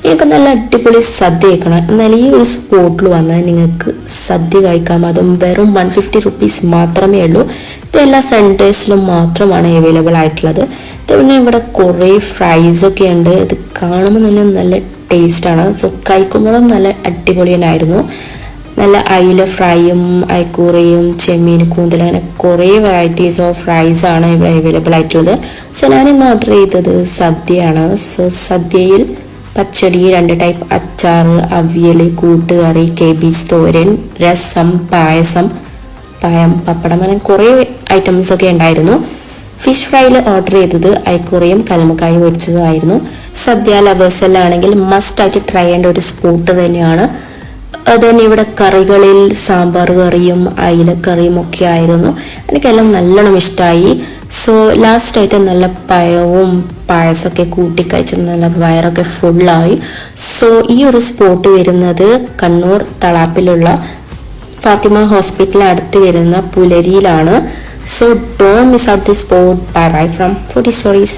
നിങ്ങൾക്ക് നല്ല അടിപൊളി സദ്യ കഴിക്കണം എന്നാൽ ഈ ഒരു സ്പോട്ടിൽ വന്നാൽ നിങ്ങൾക്ക് സദ്യ കഴിക്കാം. അതും വെറും 150 റുപ്പീസ് മാത്രമേ ഉള്ളൂ. ഇത് എല്ലാ സൺഡേസിലും മാത്രമാണ് അവൈലബിൾ ആയിട്ടുള്ളത്. പിന്നെ ഇവിടെ കുറേ ഫ്രൈസൊക്കെ ഉണ്ട്. ഇത് കാണുമ്പോൾ തന്നെ നല്ല ടേസ്റ്റാണ്. സോ കഴിക്കുമ്പോഴും നല്ല അടിപൊളി തന്നെയായിരുന്നു. നല്ല അയില ഫ്രൈയും അയക്കൂറയും ചെമ്മീൻ കൂന്തൽ അങ്ങനെ കുറേ വെറൈറ്റീസ് ഓഫ് ഫ്രൈസ് ആണ് ഇവിടെ അവൈലബിൾ ആയിട്ടുള്ളത്. സോ ഞാനിന്ന് ഓർഡർ ചെയ്തത് സദ്യയാണ്. സോ സദ്യയിൽ പച്ചടി, 2 ടൈപ്പ് അച്ചാർ, അവിയൽ, കൂട്ടുകറി, കേബേജ് തോരൻ, രസം, പായസം, പഴം, പപ്പടം അങ്ങനെ കുറേ ഐറ്റംസ് ഒക്കെ ഉണ്ടായിരുന്നു. ഫിഷ് ഫ്രൈയിൽ ഓർഡർ ചെയ്തത് അയക്കൂറയും കലമക്കായും പൊരിച്ചതുമായിരുന്നു. സദ്യ ലവേഴ്സ് എല്ലാം ആണെങ്കിൽ മസ്റ്റായിട്ട് ട്രൈ ചെയ്യേണ്ട ഒരു സ്പോട്ട് തന്നെയാണ്. അതുതന്നെ ഇവിടെ കറികളിൽ സാമ്പാർ കറിയും അയിലക്കറിയും ഒക്കെ ആയിരുന്നു. എനിക്കെല്ലാം നല്ലോണം ഇഷ്ടമായി. സോ ലാസ്റ്റായിട്ട് നല്ല പഴവും പായസമൊക്കെ കൂട്ടിക്കഴിച്ച് നല്ല വയറൊക്കെ ഫുള്ളായി. സോ ഈ ഒരു സ്പോട്ട് വരുന്നത് കണ്ണൂർ തളാപ്പിലുള്ള ഫാത്തിമ ഹോസ്പിറ്റൽ അടുത്ത് വരുന്ന പുലരിയിലാണ്. So don't miss out the spot. Bye bye from foodie stories.